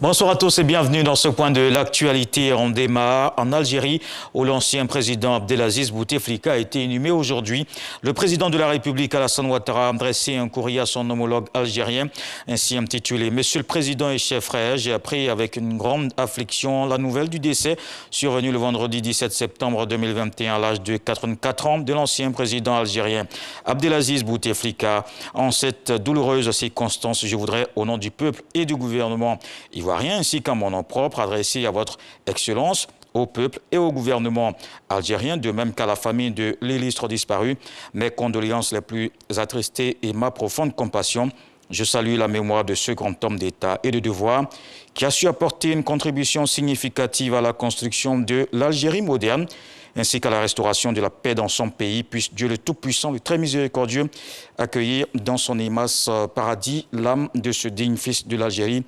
Bonsoir à tous et bienvenue dans ce point de l'actualité. On démarre en Algérie où l'ancien président Abdelaziz Bouteflika a été inhumé aujourd'hui. Le président de la République Alassane Ouattara a adressé un courrier à son homologue algérien, ainsi intitulé « Monsieur le Président et chers frères, j'ai appris avec une grande affliction la nouvelle du décès survenu le vendredi 17 septembre 2021 à l'âge de 84 ans de l'ancien président algérien Abdelaziz Bouteflika. En cette douloureuse circonstance, je voudrais, au nom du peuple et du gouvernement ivoirien, ainsi qu'en mon nom propre, adresser à votre Excellence, au peuple et au gouvernement algérien, de même qu'à la famille de l'illustre disparu, mes condoléances les plus attristées et ma profonde compassion. Je salue la mémoire de ce grand homme d'État et de devoir qui a su apporter une contribution significative à la construction de l'Algérie moderne, ainsi qu'à la restauration de la paix dans son pays. Puisse Dieu le Tout-Puissant, le très miséricordieux, accueillir dans son immense paradis l'âme de ce digne fils de l'Algérie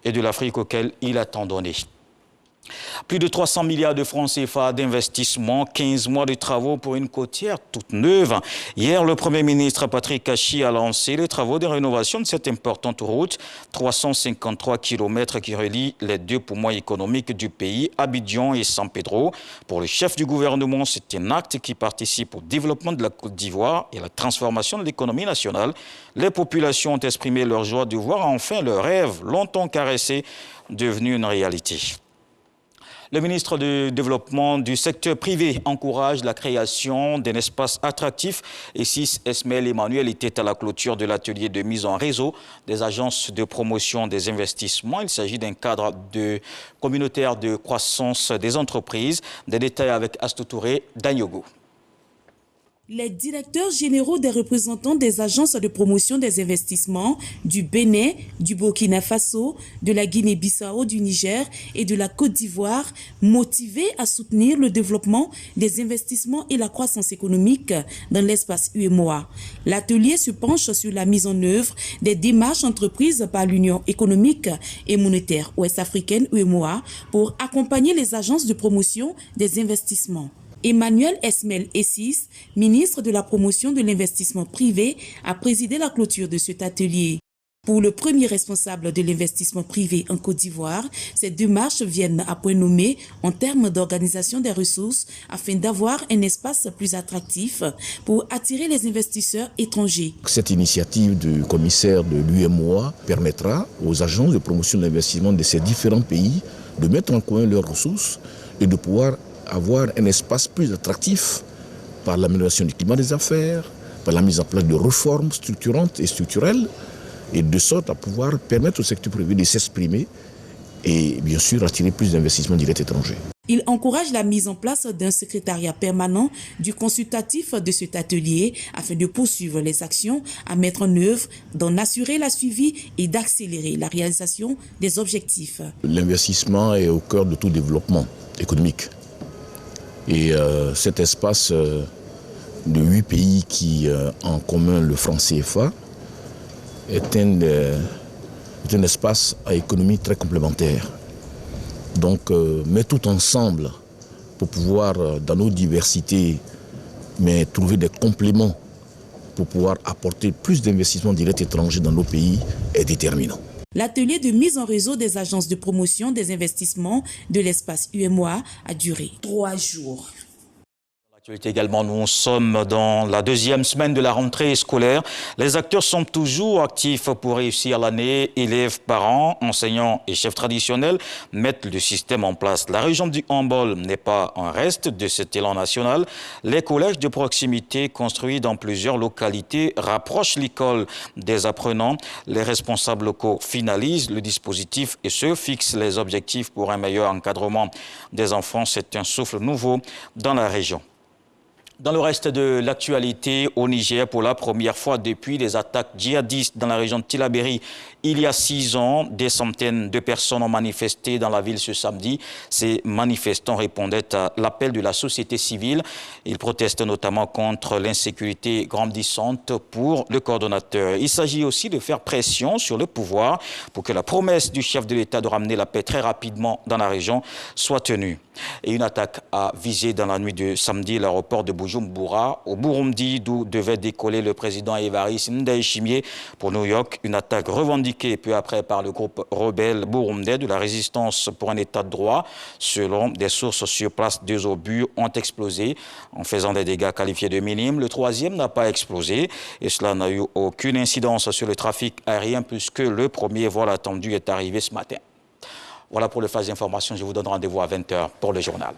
et de l'Afrique auquel il a tant donné. Plus de 300 milliards de francs CFA d'investissement, 15 mois de travaux pour une côtière toute neuve. Hier, le Premier ministre Patrick Kachi a lancé les travaux de rénovation de cette importante route, 353 km qui relie les deux poumons économiques du pays, Abidjan et San Pedro. Pour le chef du gouvernement, c'est un acte qui participe au développement de la Côte d'Ivoire et à la transformation de l'économie nationale. Les populations ont exprimé leur joie de voir enfin leur rêve, longtemps caressé, devenu une réalité. Le ministre du Développement du secteur privé encourage la création d'un espace attractif. Et si Esmaël Emmanuel était à la clôture de l'atelier de mise en réseau des agences de promotion des investissements, il s'agit d'un cadre communautaire de croissance des entreprises. Des détails avec Astou Touré d'Agnogo. Les directeurs généraux des représentants des agences de promotion des investissements du Bénin, du Burkina Faso, de la Guinée-Bissau, du Niger et de la Côte d'Ivoire, motivés à soutenir le développement des investissements et la croissance économique dans l'espace UEMOA. L'atelier se penche sur la mise en œuvre des démarches entreprises par l'Union économique et monétaire ouest-africaine UEMOA pour accompagner les agences de promotion des investissements. Emmanuel Esmaël Essis, ministre de la promotion de l'investissement privé, a présidé la clôture de cet atelier. Pour le premier responsable de l'investissement privé en Côte d'Ivoire, ces démarches viennent à point nommé en termes d'organisation des ressources afin d'avoir un espace plus attractif pour attirer les investisseurs étrangers. Cette initiative du commissaire de l'UEMOA permettra aux agences de promotion de l'investissement de ces différents pays de mettre en commun leurs ressources et de pouvoir avoir un espace plus attractif par l'amélioration du climat des affaires, par la mise en place de réformes structurantes et structurelles, et de sorte à pouvoir permettre au secteur privé de s'exprimer et bien sûr attirer plus d'investissements directs étrangers. Il encourage la mise en place d'un secrétariat permanent du consultatif de cet atelier afin de poursuivre les actions à mettre en œuvre, d'en assurer la suivi et d'accélérer la réalisation des objectifs. L'investissement est au cœur de tout développement économique. Et cet espace de 8 pays qui ont en commun le franc CFA est un espace à économie très complémentaire. Donc, mais tout ensemble pour pouvoir, dans nos diversités, mais trouver des compléments pour pouvoir apporter plus d'investissements directs étrangers dans nos pays est déterminant. L'atelier de mise en réseau des agences de promotion des investissements de l'espace UEMOA a duré 3 jours. Également, nous sommes dans la deuxième semaine de la rentrée scolaire. Les acteurs sont toujours actifs pour réussir l'année. Élèves, parents, enseignants et chefs traditionnels mettent le système en place. La région du Hambol n'est pas un reste de cet élan national. Les collèges de proximité construits dans plusieurs localités rapprochent l'école des apprenants. Les responsables locaux finalisent le dispositif et se fixent les objectifs pour un meilleur encadrement des enfants. C'est un souffle nouveau dans la région. Dans le reste de l'actualité, au Niger, pour la première fois depuis les attaques djihadistes dans la région de Tillabéri, il y a 6 ans, des centaines de personnes ont manifesté dans la ville ce samedi. Ces manifestants répondaient à l'appel de la société civile. Ils protestent notamment contre l'insécurité grandissante pour le coordonnateur. Il s'agit aussi de faire pression sur le pouvoir pour que la promesse du chef de l'État de ramener la paix très rapidement dans la région soit tenue. Et une attaque a visé dans la nuit de samedi l'aéroport de Bujumbura, au Burundi, d'où devait décoller le président Évariste Ndayishimiye pour New York. Une attaque revendiquée peu après par le groupe rebelle burundais de la résistance pour un état de droit. Selon des sources sur place, 2 obus ont explosé en faisant des dégâts qualifiés de minimes. Le 3e n'a pas explosé et cela n'a eu aucune incidence sur le trafic aérien puisque le premier vol attendu est arrivé ce matin. Voilà pour le Flash d'information. Je vous donne rendez-vous à 20 h pour le journal.